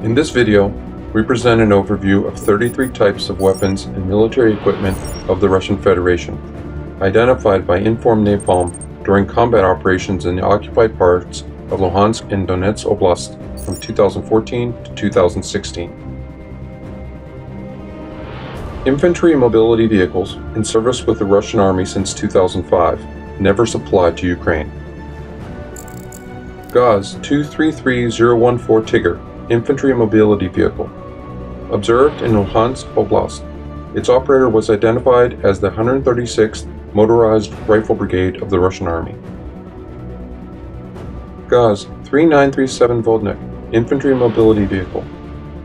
In this video, we present an overview of 33 types of weapons and military equipment of the Russian Federation, identified by informed napalm during combat operations in the occupied parts of Luhansk and Donetsk Oblast from 2014 to 2016. Infantry mobility vehicles in service with the Russian Army since 2005, never supplied to Ukraine. Gaz 233014 Tiger Infantry Mobility Vehicle. Observed in Luhansk Oblast. Its operator was identified as the 136th Motorized Rifle Brigade of the Russian Army. Gaz 3937 Vodnik Infantry Mobility Vehicle.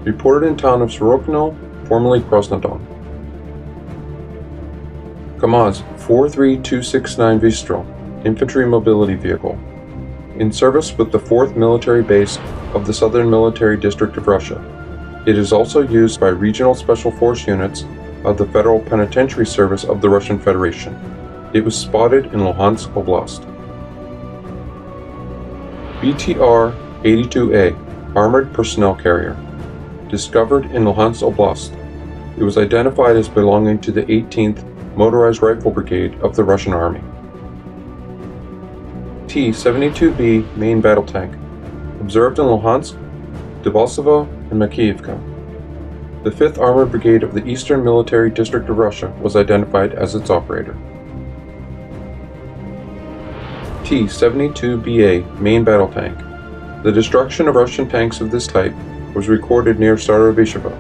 Reported in town of Sorokino, formerly Krasnodon. KAMAZ 43269 Vistro Infantry Mobility Vehicle. In service with the 4th Military Base of the Southern Military District of Russia. It is also used by regional special force units of the Federal Penitentiary Service of the Russian Federation. It was spotted in Luhansk Oblast. BTR-82A Armored Personnel Carrier. Discovered in Luhansk Oblast. It was identified as belonging to the 18th Motorized Rifle Brigade of the Russian Army. T-72B Main Battle Tank. Observed in Luhansk, Debaltseve, and Makiivka. The 5th Armored Brigade of the Eastern Military District of Russia was identified as its operator. T-72BA Main Battle Tank. The destruction of Russian tanks of this type was recorded near Starovishivo.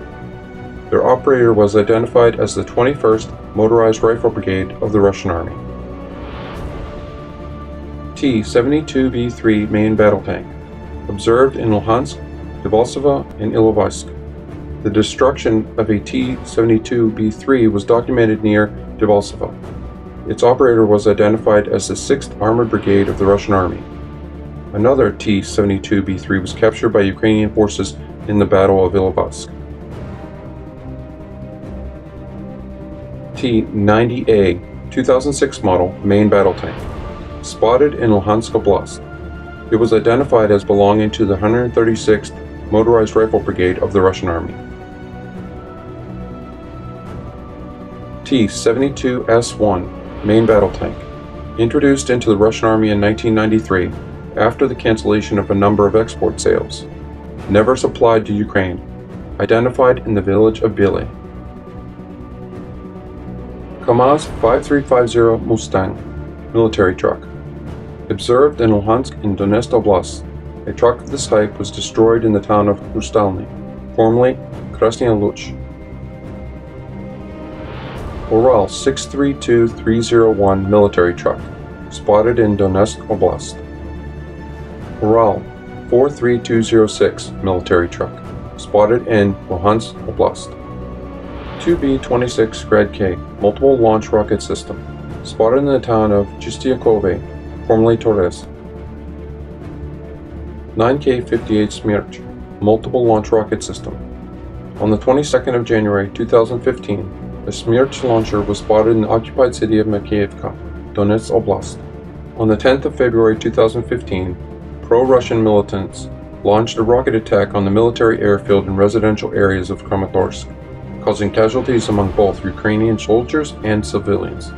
Their operator was identified as the 21st Motorized Rifle Brigade of the Russian Army. T-72B3 Main Battle Tank. Observed in Luhansk, Debaltseve, and Ilovaisk. The destruction of a T-72B3 was documented near Debaltseve. Its operator was identified as the 6th Armored Brigade of the Russian Army. Another T-72B3 was captured by Ukrainian forces in the Battle of Ilovaisk. T-90A 2006 model Main Battle Tank. Spotted in Luhansk Oblast. It was identified as belonging to the 136th Motorized Rifle Brigade of the Russian Army. T-72S1 Main Battle Tank. Introduced into the Russian Army in 1993 after the cancellation of a number of export sales. Never supplied to Ukraine. Identified in the village of Bile. KAMAZ 5350 Mustang Military Truck. Observed in Luhansk and Donetsk Oblast. A truck of this type was destroyed in the town of Krustalny, formerly Krasny Luch. Ural 632301 Military Truck. Spotted in Donetsk Oblast. Ural 43206 Military Truck. Spotted in Luhansk Oblast. 2B-26 Grad K Multiple Launch Rocket System. Spotted in the town of Chistyakove, formerly Torres. 9K-58 Smerch Multiple Launch Rocket System. On the 22nd of January 2015, a Smerch launcher was spotted in the occupied city of Makiivka, Donetsk Oblast. On the 10th of February 2015, pro-Russian militants launched a rocket attack on the military airfield and residential areas of Kramatorsk, causing casualties among both Ukrainian soldiers and civilians.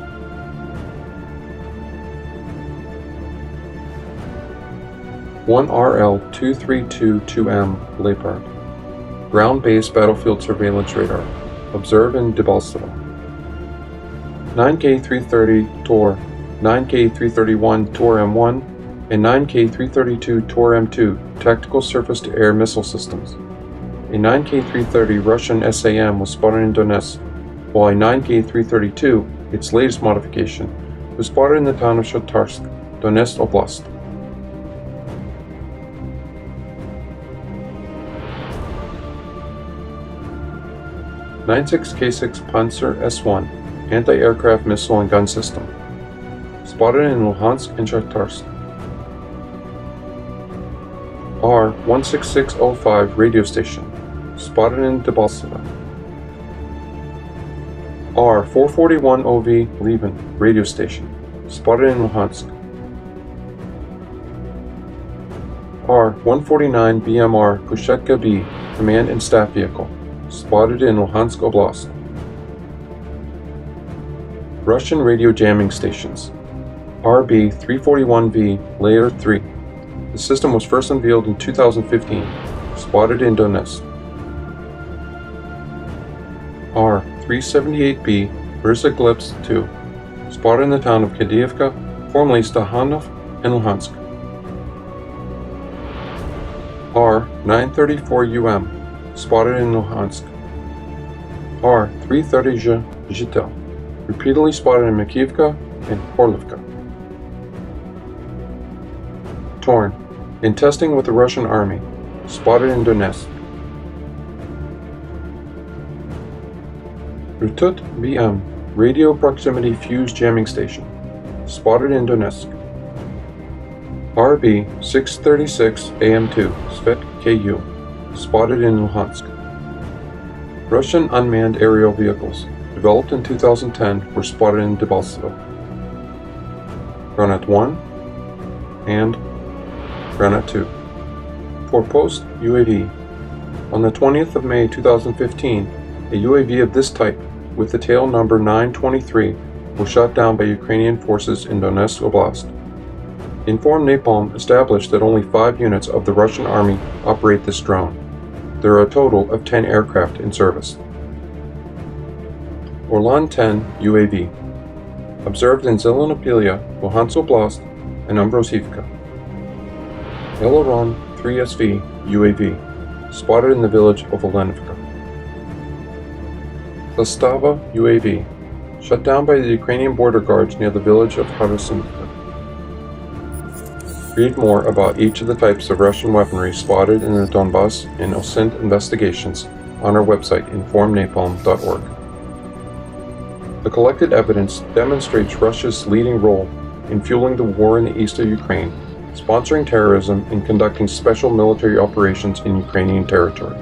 One RL-2322M Leopard. Ground-based battlefield surveillance radar. Observed in Debaltseve. 9K-330 Tor, 9K-331 Tor M1, and 9K-332 Tor M2 tactical surface-to-air missile systems. A 9K-330 Russian SAM was spotted in Donetsk, while a 9K-332, its latest modification, was spotted in the town of Shatarsk, Donetsk Oblast. 96K6 Panzer S1 Anti-Aircraft Missile and Gun System. Spotted in Luhansk and Shatarsk. R-16605 Radio Station. Spotted in Debaltseve. R-441OV Levin Radio Station. Spotted in Luhansk. R-149 BMR Kushetka B command and staff vehicle, spotted in Luhansk Oblast. Russian radio jamming stations. RB-341V Layer 3. The system was first unveiled in 2015, spotted in Donetsk. R-378B Versaglips 2, spotted in the town of Kadiivka, formerly Stahanov, and Luhansk. R-934UM, spotted in Luhansk. R-330J Zhitel, repeatedly spotted in Makiivka and Horlivka. Torn, in testing with the Russian army, spotted in Donetsk. Rtut VM, radio proximity fuse jamming station, spotted in Donetsk. RB-636AM2 Svet KU, spotted in Luhansk. Russian unmanned aerial vehicles, developed in 2010, were spotted in Debaltseve. Granat 1 and Granat 2. For post UAV, on the 20th of May 2015, a UAV of this type, with the tail number 923, was shot down by Ukrainian forces in Donetsk Oblast. Informed Napalm established that only 5 units of the Russian army operate this drone. There are a total of 10 aircraft in service. Orlan 10 UAV, observed in Zelenopilia, Luhansk Oblast, and Ambrosivka. Aileron 3SV UAV, spotted in the village of Olenivka. Zastava UAV, shut down by the Ukrainian border guards near the village of Harusimka. Read more about each of the types of Russian weaponry spotted in the Donbas and OSINT investigations on our website informnapalm.org. The collected evidence demonstrates Russia's leading role in fueling the war in the east of Ukraine, sponsoring terrorism, and conducting special military operations in Ukrainian territory.